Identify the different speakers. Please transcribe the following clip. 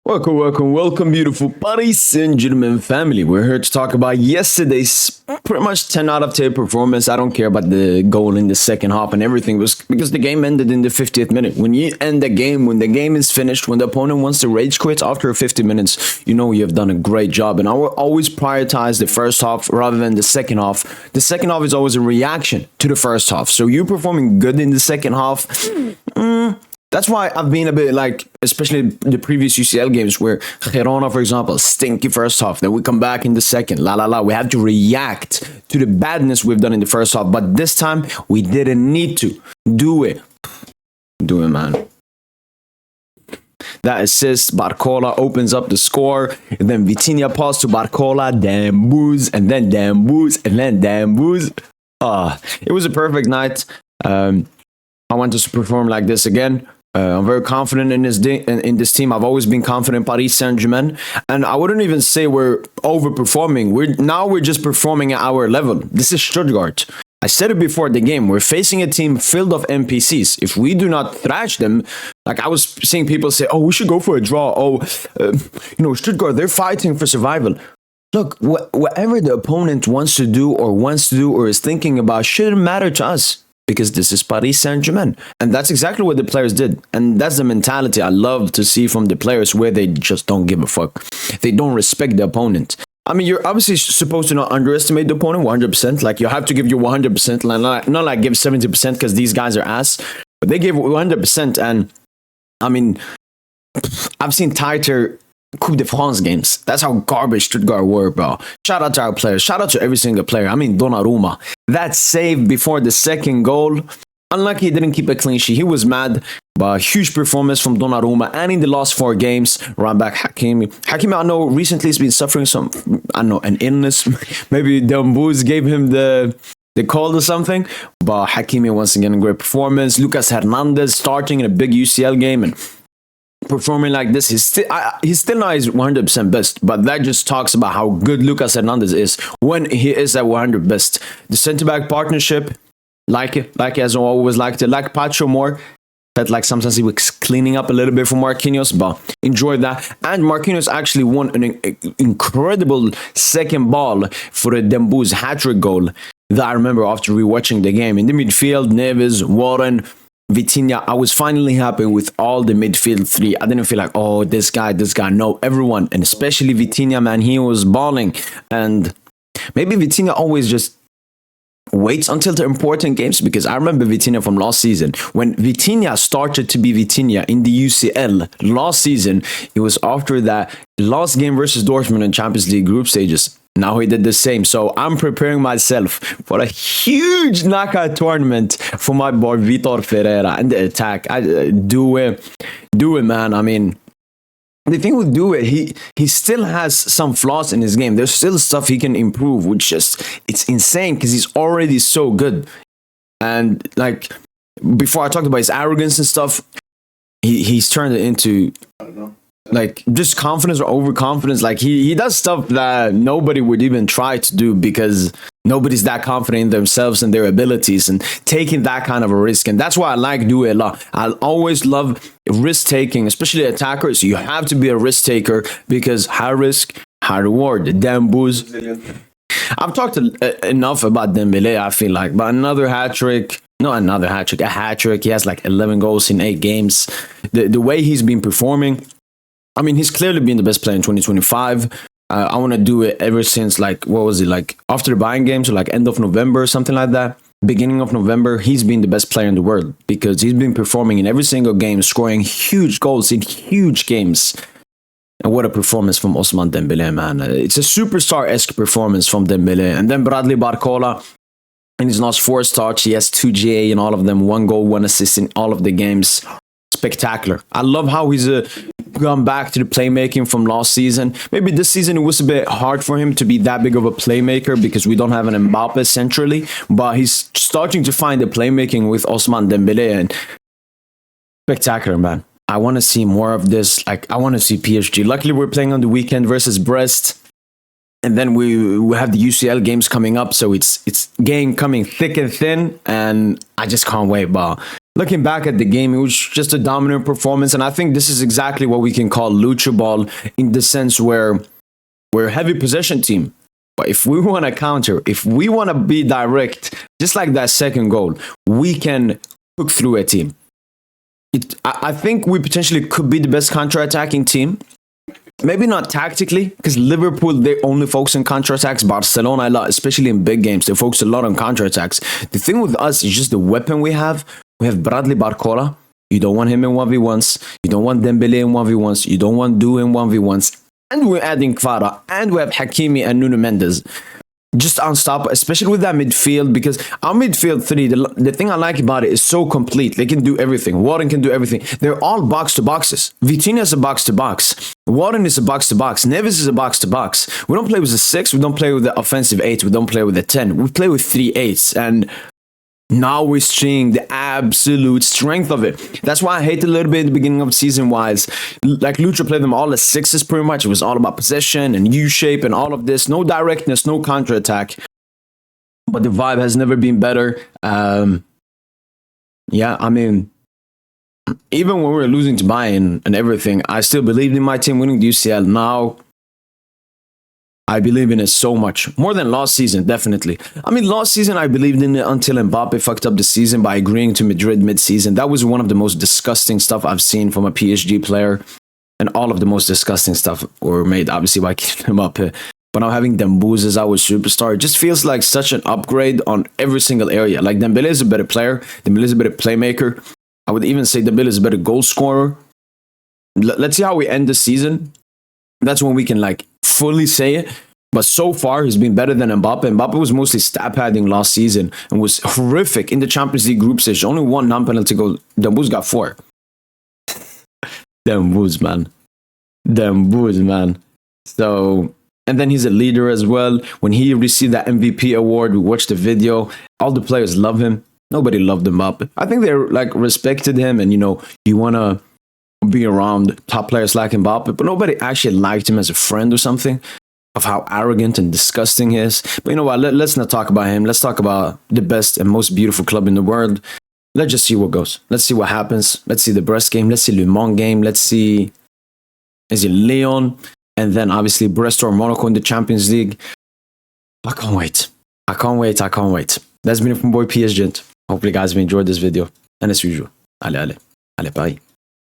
Speaker 1: Welcome, beautiful Paris Saint Germain family. We're here to talk about yesterday's pretty much 10 out of 10 performance. I don't care about the goal in the second half and everything, was because the game ended in the 50th minute. When you end the game, when the game is finished, when the opponent wants to rage quit after 50 minutes, you know you've done a great job. And I will always prioritize the first half rather than the second half. The second half is always a reaction to the first half. So you performing good in the second half. That's why I've been a bit like, especially the previous UCL games where Girona, for example, stinky first half. Then we come back in the second. We have to react to the badness we've done in the first half. But this time, we didn't need to. Do it, man. That assist, Barcola opens up the score. And then Vitinha pass to Barcola. Damn booze. And then damn booze. And then damn booze. It was a perfect night. I want us to perform like this again. I'm very confident in this team. I've always been confident in Paris Saint Germains, and I wouldn't even say we're overperforming. We're just performing at our level. This is Stuttgart. I said it before the game. We're facing a team filled of NPCs. If we do not thrash them, like I was seeing people say, "Oh, we should go for a draw." Stuttgart, they're fighting for survival. Look, whatever the opponent wants to do or is thinking about shouldn't matter to us. Because this is Paris Saint Germain. And that's exactly what the players did. And that's the mentality I love to see from the players, where they just don't give a fuck. They don't respect the opponent. I mean, you're obviously supposed to not underestimate the opponent 100%. Like, you have to give your 100%, not like give 70% because these guys are ass. But they gave 100%. And, I mean, I've seen tighter Coupe de France games. That's how garbage Stuttgart were, bro. Shout out to our players. Shout out to every single player. I mean, Donnarumma. That save before the second goal. Unlucky he didn't keep a clean sheet. He was mad, but huge performance from Donnarumma. And in the last 4 games, run back Hakimi. Hakimi, I know, recently has been suffering an illness. Maybe Dembouz gave him the call or something. But Hakimi, once again, a great performance. Lucas Hernandez starting in a big UCL game and performing like this. He's still not his 100% best, but that just talks about how good Lucas Hernandez is when he is at 100 best. The centre-back partnership, like as I always liked it, like Pacho more. Felt like sometimes he was cleaning up a little bit for Marquinhos, but enjoyed that. And Marquinhos actually won an incredible second ball for the Dembouz hat-trick goal that I remember after rewatching the game. In the midfield, Neves, Warren, Vitinha, I was finally happy with all the midfield 3. I didn't feel like, oh, this guy. No, everyone, and especially Vitinha, man, he was balling. And maybe Vitinha always just waits until the important games, because I remember Vitinha from last season. When Vitinha started to be Vitinha in the UCL last season, it was after that last game versus Dortmund in Champions League group stages. Now he did the same. So I'm preparing myself for a huge knockout tournament for my boy Vitor Ferreira and the attack. Do it, man. I mean, the thing with Do It, he still has some flaws in his game. There's still stuff he can improve, which it's insane because he's already so good. And like before, I talked about his arrogance and stuff. He's turned it into, I don't know, like just confidence or overconfidence. Like he does stuff that nobody would even try to do because nobody's that confident in themselves and their abilities and taking that kind of a risk. And that's why I like Do It a lot. I always love risk taking, especially attackers. You have to be a risk taker because high risk, high reward. Dembouz. I've talked enough about Dembele, I feel like, but a hat trick. He has like 11 goals in 8 games. The way he's been performing, I mean, he's clearly been the best player in 2025. I want to Do It ever since, like, what was it, like after the Bayern games, or like end of November or something like that. Beginning of November, he's been the best player in the world because he's been performing in every single game, scoring huge goals in huge games. And what a performance from Ousmane Dembélé, man. It's a superstar-esque performance from Dembélé. And then Bradley Barcola, in his last 4 starts, he has 2 GA in all of them, 1 goal, 1 assist in all of the games. Spectacular. I love how he's gone back to the playmaking from last season. Maybe this season it was a bit hard for him to be that big of a playmaker because we don't have an Mbappe centrally, but he's starting to find the playmaking with Ousmane Dembélé, and spectacular, man. I want to see more of this. Like, I want to see PSG. Luckily, we're playing on the weekend versus Brest. And then we have the UCL games coming up, so it's game coming thick and thin, and I just can't wait, but looking back at the game, it was just a dominant performance. And I think this is exactly what we can call lucha ball, in the sense where we're a heavy possession team. But if we want to counter, if we want to be direct, just like that second goal, we can cook through a team. I think we potentially could be the best counter-attacking team. Maybe not tactically, because Liverpool, they only focus on counterattacks. Barcelona, a lot, especially in big games, they focus a lot on counterattacks. The thing with us is just the weapon we have. We have Bradley Barcola. You don't want him in 1v1s. You don't want Dembele in 1v1s. You don't want Du in 1v1s. And we're adding Kvara. And we have Hakimi and Nuno Mendes. Just unstoppable, especially with that midfield, because our midfield three, the thing I like about it is so complete. They can do everything. Warren can do everything. They're all box-to-boxes. Vitinha is a box-to-box. Warren is a box-to-box. Neves is a box-to-box. We don't play with a 6. We don't play with the offensive 8. We don't play with a 10. We play with 3 8s. And now we're seeing the absolute strength of it. That's why I hate a little bit at the beginning of season-wise. Like, Lucha played them all as 6s pretty much. It was all about possession and U-shape and all of this. No directness, no counter-attack. But the vibe has never been better. Yeah, I mean, even when we were losing to Bayern and everything, I still believed in my team winning the UCL. Now, I believe in it so much. More than last season, definitely. I mean, last season, I believed in it until Mbappe fucked up the season by agreeing to Madrid mid-season. That was one of the most disgusting stuff I've seen from a PSG player. And all of the most disgusting stuff were made, obviously, by Mbappe. But now having Dembouz as our superstar, it just feels like such an upgrade on every single area. Like, Dembele is a better player. Dembele is a better playmaker. I would even say Dembele is a better goal scorer. Let's see how we end the season. That's when we can, like, fully say it. But so far, he's been better than Mbappe. Mbappe was mostly stat padding last season and was horrific in the Champions League group stage. Only 1 non-penalty goal. Dembouz got 4. Dembouz, man. Dembouz, man. So, and then he's a leader as well. When he received that MVP award, we watched the video. All the players love him. Nobody loved Mbappe. I think they like respected him, and you want to be around top players like Mbappe, but nobody actually liked him as a friend or something, of how arrogant and disgusting he is. But you know what? Let's not talk about him. Let's talk about the best and most beautiful club in the world. Let's just see what goes. Let's see what happens. Let's see the Brest game. Let's see Le Mans game. Let's see, is it Lyon? And then obviously Brest or Monaco in the Champions League. I can't wait. I can't wait. I can't wait. That's been it from boy PSG. Hopefully guys have enjoyed this video. And as usual, allez, Paris.